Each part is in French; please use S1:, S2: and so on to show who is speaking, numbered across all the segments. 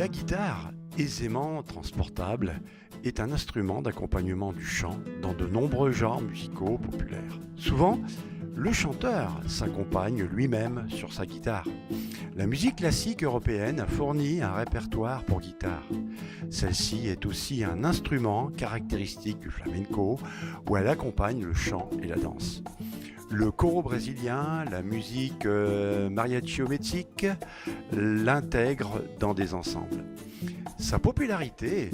S1: La guitare, aisément transportable, est un instrument d'accompagnement du chant dans de nombreux genres musicaux populaires. Souvent, le chanteur s'accompagne lui-même sur sa guitare. La musique classique européenne fournit un répertoire pour guitare. Celle-ci est aussi un instrument caractéristique du flamenco où elle accompagne le chant et la danse. Le coro brésilien, la musique mariachi au Mexique l'intègrent dans des ensembles. Sa popularité,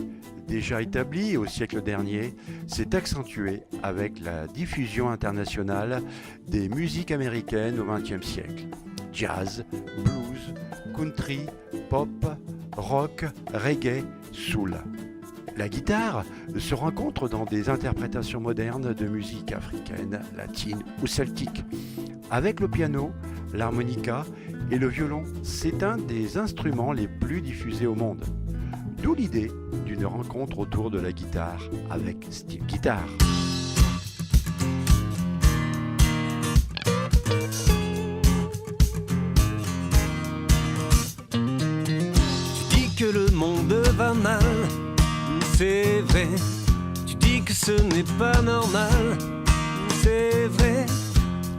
S1: déjà établie au siècle dernier, s'est accentuée avec la diffusion internationale des musiques américaines au XXe siècle. Jazz, blues, country, pop, rock, reggae, soul. La guitare se rencontre dans des interprétations modernes de musique africaine, latine ou celtique. Avec le piano, l'harmonica et le violon, c'est un des instruments les plus diffusés au monde. D'où l'idée d'une rencontre autour de la guitare avec Style Guitar.
S2: Tu dis que le monde va mal, c'est vrai. Tu dis que ce n'est pas normal, c'est vrai.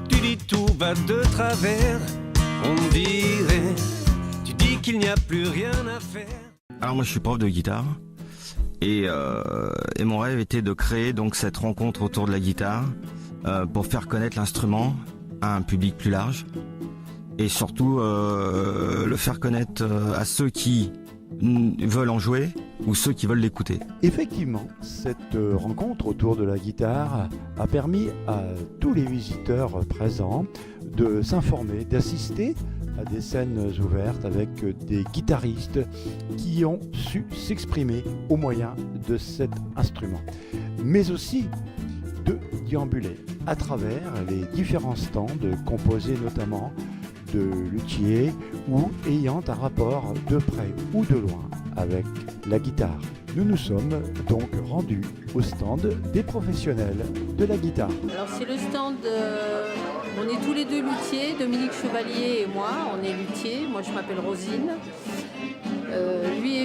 S2: Tu dis tout va de travers, on dirait. Tu dis qu'il n'y a plus rien à faire.
S3: Alors moi je suis prof de guitare et mon rêve était de créer donc cette rencontre autour de la guitare pour faire connaître l'instrument à un public plus large et surtout le faire connaître à ceux qui veulent en jouer ou ceux qui veulent l'écouter.
S1: Effectivement, cette rencontre autour de la guitare a permis à tous les visiteurs présents de s'informer, d'assister à des scènes ouvertes avec des guitaristes qui ont su s'exprimer au moyen de cet instrument, mais aussi de déambuler à travers les différents stands composés notamment de luthiers ou ayant un rapport de près ou de loin avec la guitare. Nous nous sommes donc rendus au stand des professionnels de la guitare.
S4: Alors c'est le stand, on est tous les deux luthiers, Dominique Chevalier et moi, on est luthiers, moi je m'appelle Rosine. Lui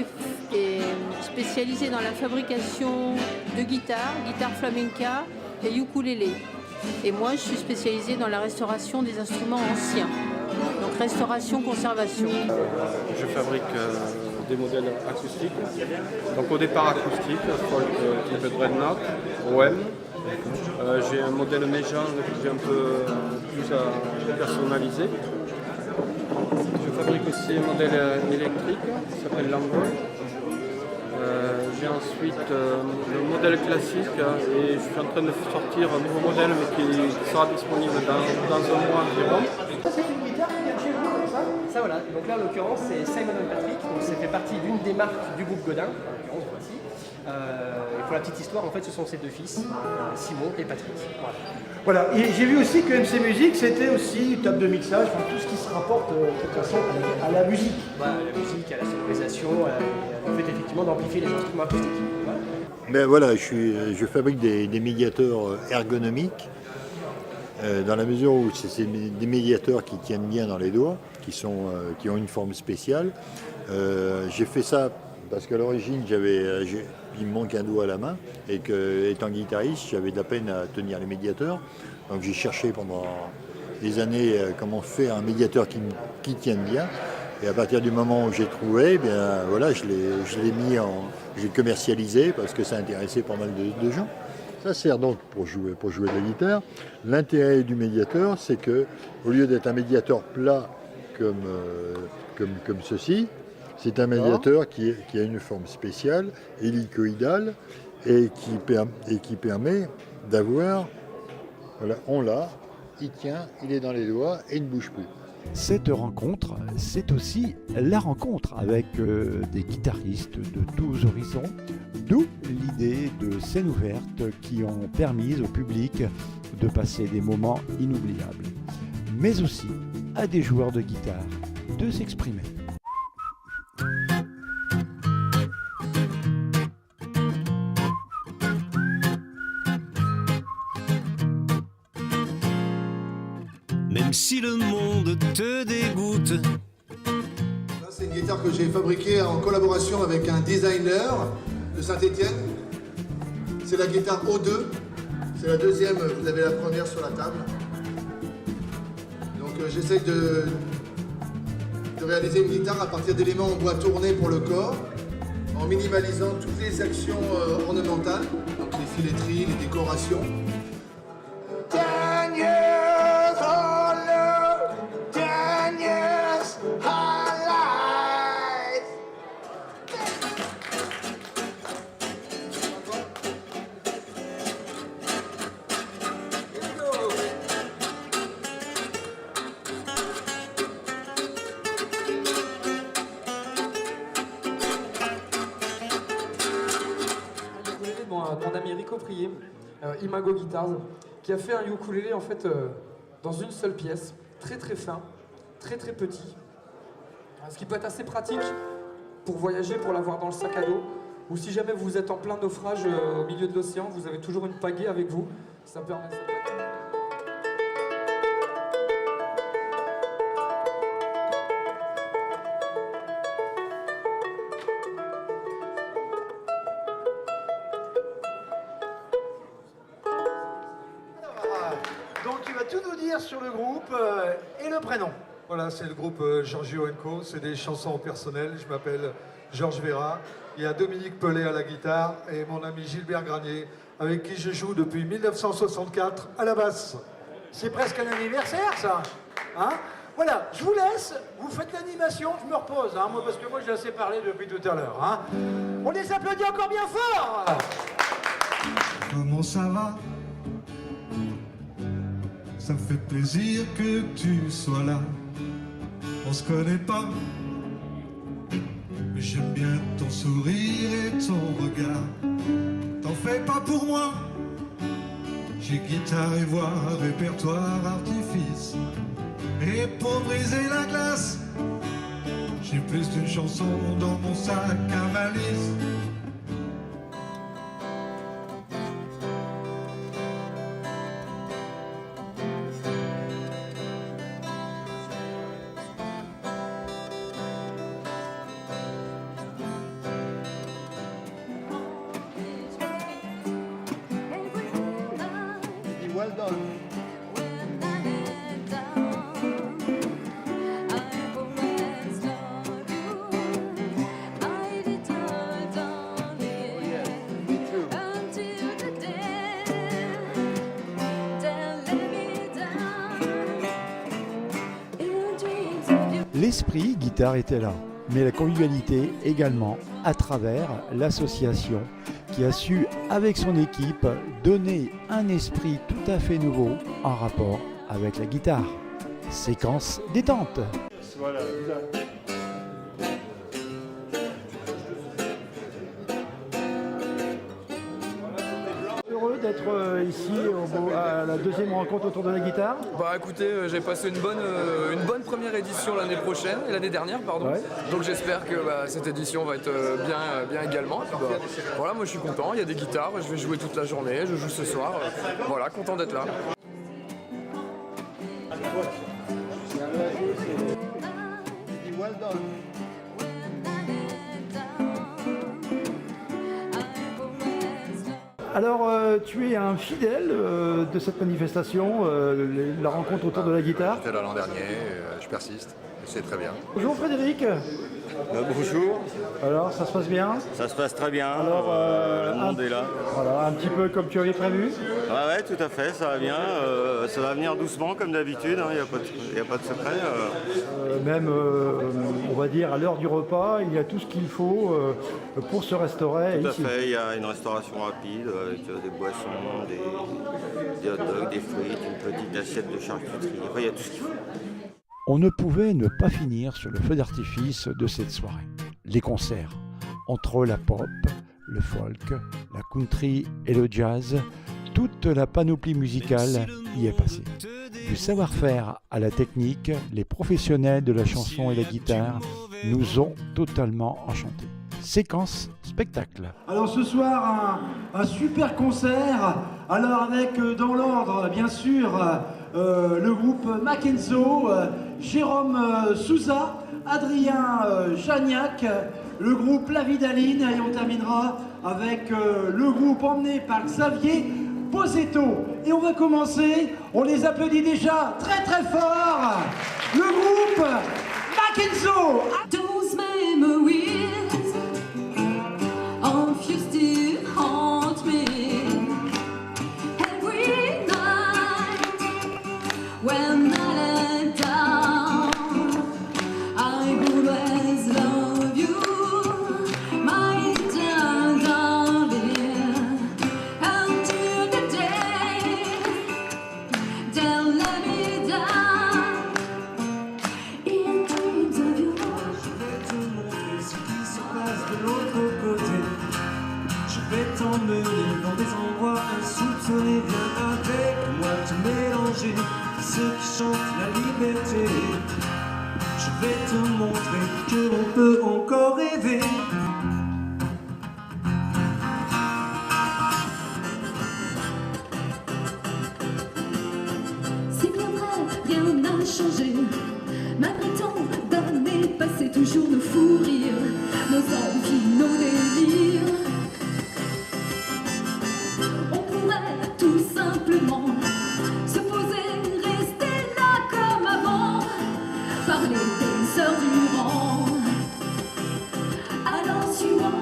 S4: est spécialisé dans la fabrication de guitares flamenca et ukulélé. Et moi je suis spécialisée dans la restauration des instruments anciens, donc restauration-conservation.
S5: Je fabrique des modèles acoustiques, donc au départ acoustique, folk type Dreadnought, OM. J'ai un modèle Méjean que j'ai un peu plus personnalisé. Je fabrique aussi un modèle électrique qui s'appelle l'Envol. J'ai ensuite le modèle classique et je suis en train de sortir un nouveau modèle mais qui sera disponible dans un mois environ.
S6: Ça voilà, donc là en l'occurrence c'est Simon & Patrick, donc ça fait partie d'une des marques du groupe Godin, en l'occurrence voici. Et pour la petite histoire, en fait ce sont ses deux fils, Simon et Patrick.
S7: Voilà, et j'ai vu aussi que MC Music c'était aussi table de mixage, enfin, tout ce qui se rapporte de toute façon à la musique.
S6: Voilà, à la musique, à la sonorisation, en fait effectivement d'amplifier les instruments acoustiques. Voilà.
S8: Ben voilà, je fabrique des médiateurs ergonomiques. Dans la mesure où c'est des médiateurs qui tiennent bien dans les doigts, qui ont une forme spéciale. J'ai fait ça parce qu'à l'origine, il me manque un doigt à la main et qu'étant guitariste, j'avais de la peine à tenir les médiateurs. Donc j'ai cherché pendant des années comment faire un médiateur qui tienne bien. Et à partir du moment où j'ai trouvé, bien voilà, j'ai commercialisé parce que ça intéressait pas mal de gens. Ça sert donc pour jouer de la guitare. L'intérêt du médiateur, c'est que au lieu d'être un médiateur plat comme ceci, c'est un médiateur qui a une forme spéciale, hélicoïdale, et qui permet d'avoir, voilà, on l'a, il tient, il est dans les doigts et il ne bouge plus.
S1: Cette rencontre, c'est aussi la rencontre avec des guitaristes de tous horizons, d'où l'idée de scènes ouvertes qui ont permis au public de passer des moments inoubliables, mais aussi à des joueurs de guitare de s'exprimer.
S2: Même si le monde te dégoûte,
S9: C'est une guitare que j'ai fabriquée en collaboration avec un designer de Saint-Étienne. C'est la guitare O2. C'est la deuxième, vous avez la première sur la table. Donc j'essaie de réaliser une guitare à partir d'éléments en bois tournés pour le corps, en minimalisant toutes les actions ornementales, donc les filetteries, les décorations. 10 years older, 10 years alive.
S10: Mon ami Rico Prié, Imago Guitars, qui a fait un ukulélé en fait dans une seule pièce, très très fin, très très petit, ce qui peut être assez pratique pour voyager, pour l'avoir dans le sac à dos, ou si jamais vous êtes en plein naufrage au milieu de l'océan, vous avez toujours une pagaie avec vous, ça permet.
S7: Donc tu vas tout nous dire sur le groupe et le prénom.
S11: Voilà, c'est le groupe Giorgio & Co, c'est des chansons personnelles. Je m'appelle Georges Vera. Il y a Dominique Pellet à la guitare et mon ami Gilbert Granier, avec qui je joue depuis 1964 à la basse.
S7: C'est presque un anniversaire, ça. Hein? Voilà, je vous laisse, vous faites l'animation, je me repose, hein, moi, parce que moi j'ai assez parlé depuis tout à l'heure. Hein. On les applaudit encore bien fort.
S11: Comment ça va? Ça me fait plaisir que tu sois là. On se connaît pas, mais j'aime bien ton sourire et ton regard. T'en fais pas pour moi. J'ai guitare et voix, répertoire, artifice. Et pour briser la glace, j'ai plus d'une chanson dans mon sac à valise.
S9: Well done.
S1: L'esprit guitare était là, mais la convivialité également à travers l'association qui a su, avec son équipe, donner un esprit tout à fait nouveau en rapport avec la guitare. Séquence détente.
S7: Voilà, heureux d'être ici à la deuxième rencontre autour de la guitare.
S12: Bah écoutez, j'ai passé une bonne première édition l'année dernière, pardon. Ouais. Donc j'espère que cette édition va être bien également. Puis, voilà, moi je suis content, il y a des guitares, je vais jouer toute la journée, je joue ce soir. Voilà, content d'être là.
S9: Well done.
S7: Alors, tu es un fidèle de cette manifestation, la rencontre autour de la guitare.
S13: J'étais là l'an dernier, je persiste, c'est très bien.
S7: Bonjour Frédéric.
S14: Bonjour.
S7: Alors, ça se passe bien?
S14: Ça se passe très bien,
S7: alors,
S14: le monde est là.
S7: Voilà, un petit peu comme tu avais prévu?
S14: Ouais, tout à fait, ça va bien. Ça va venir doucement comme d'habitude, il n'y a pas de secret.
S7: Même, on va dire, à l'heure du repas, il y a tout ce qu'il faut pour se restaurer
S14: Tout à
S7: ici.
S14: fait, il y a une restauration rapide avec des boissons, des hot dogs, des frites, une petite assiette de charcuterie. Enfin, il y a tout ce qu'il faut.
S1: On ne pouvait ne pas finir sur le feu d'artifice de cette soirée. Les concerts, entre la pop, le folk, la country et le jazz, toute la panoplie musicale y est passée. Du savoir-faire à la technique, les professionnels de la chanson et la guitare nous ont totalement enchantés. Séquence spectacle.
S7: Alors ce soir, un super concert, alors avec dans l'ordre bien sûr le groupe Mackenzo, Jérôme Souza Adrien Jagnac, le groupe La Vidaline, et on terminera avec le groupe emmené par Xavier Posetto. Et on va commencer, on les applaudit déjà très très fort, le groupe Mackenzo.
S15: Those memories of you still haunt me every night when I lay down. I always love you, my dear darling, until the day they'll let me down. In dreams of you.
S16: Je vais te montrer ce qui se passe de l'autre côté. Je vais t'emmener dans des endroits insoupçonnés. Viens avec moi te mélanger ceux qui chantent la liberté. Je vais te montrer que l'on peut encore rêver.
S15: C'est bien vrai, rien n'a changé. Malgré tant d'années passées, toujours nos fous rires, nos envies, nos délires. On pourrait tout simplement se poser, rester là comme avant, parler des heures durant. Alors suis-moi,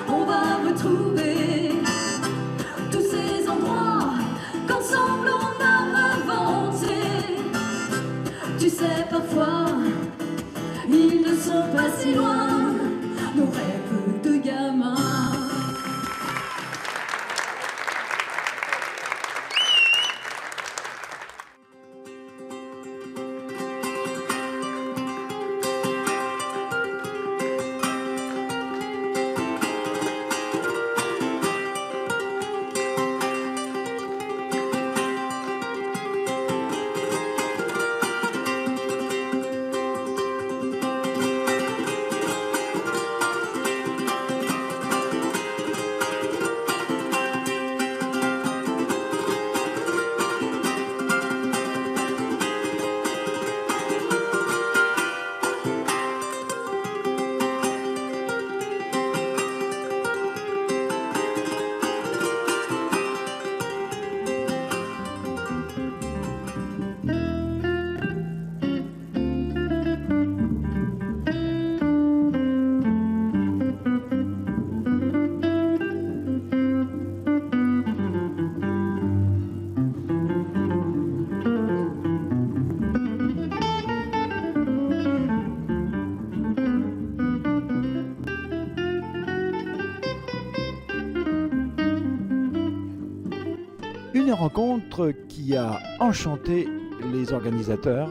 S15: on va retrouver tous ces endroits qu'ensemble on a inventés. Tu sais, parfois, ils ne sont pas si loin, nos rêves de gamins.
S7: Une rencontre qui a enchanté les organisateurs,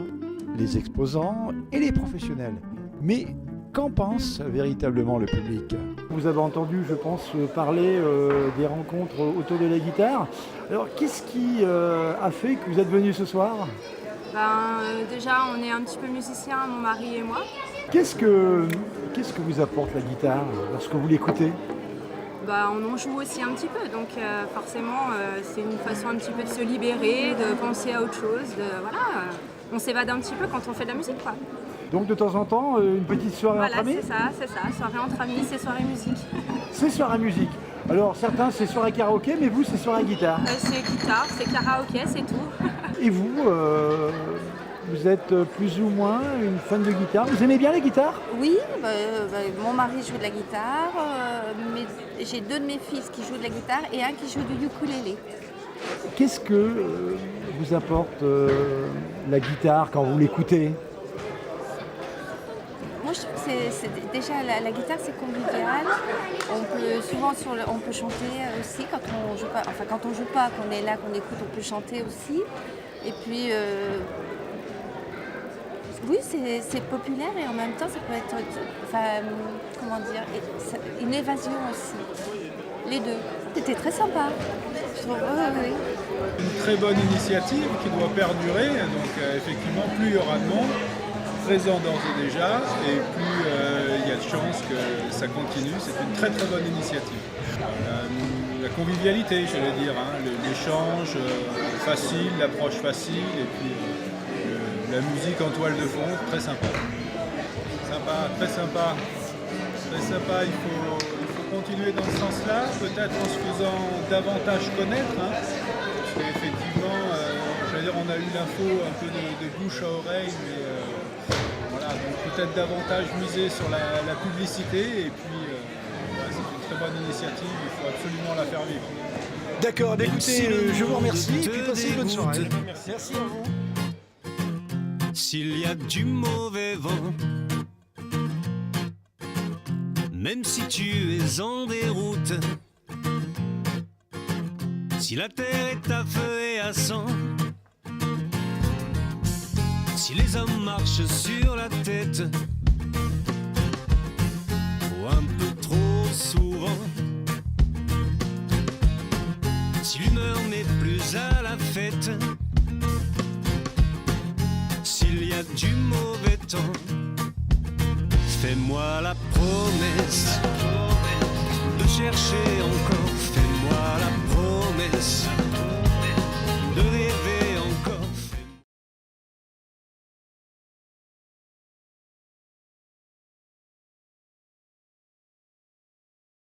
S7: les exposants et les professionnels. Mais qu'en pense véritablement le public? Vous avez entendu, je pense, parler des rencontres autour de la guitare. Alors, qu'est-ce qui a fait que vous êtes venus ce soir?
S17: Déjà, on est un petit peu musiciens, mon mari et moi.
S7: Qu'est-ce que vous apporte la guitare lorsque vous l'écoutez?
S17: On en joue aussi un petit peu, donc forcément c'est une façon un petit peu de se libérer, de penser à autre chose, on s'évade un petit peu quand on fait de la musique, quoi.
S7: Donc de temps en temps, une petite soirée entre amis?
S17: C'est ça, soirée entre amis, c'est soirée musique.
S7: C'est soirée musique. Alors certains c'est soirée karaoké, mais vous c'est soirée guitare?
S17: C'est guitare, c'est karaoké, c'est tout.
S7: Et vous, vous êtes plus ou moins une fan de guitare? Vous aimez bien la guitare?
S18: Oui, mon mari joue de la guitare, mais j'ai deux de mes fils qui jouent de la guitare et un qui joue du ukulélé.
S7: Qu'est-ce que vous apporte la guitare quand vous l'écoutez?
S18: Moi je trouve que c'est déjà la guitare c'est convivial. On peut chanter aussi quand on joue pas. Enfin quand on joue pas, qu'on est là, qu'on écoute, on peut chanter aussi. Et puis oui, c'est populaire et en même temps ça peut être, une évasion aussi. Les deux. C'était très sympa. Je trouve, oui.
S19: Une très bonne initiative qui doit perdurer. Donc effectivement, plus il y aura de monde présent d'ores et déjà, et plus il y a de chances que ça continue. C'est une très très bonne initiative. La convivialité, j'allais dire, l'échange facile, l'approche facile, et puis la musique en toile de fond, très sympa. Très sympa. Il faut continuer dans ce sens-là, peut-être en se faisant davantage connaître. Parce qu'effectivement, on a eu l'info un peu de bouche à oreille, mais voilà, donc peut-être davantage miser sur la publicité. Et puis, c'est une très bonne initiative, il faut absolument la faire vivre.
S7: D'accord, écoutez, je vous remercie et puis passez une bonne soirée. Merci à vous.
S2: S'il y a du mauvais vent, même si tu es en déroute, si la terre est à feu et à sang, si les hommes marchent sur la tête, ou un peu trop souvent, si l'humeur n'est plus à la fête, s'il y a du mauvais temps, fais-moi la promesse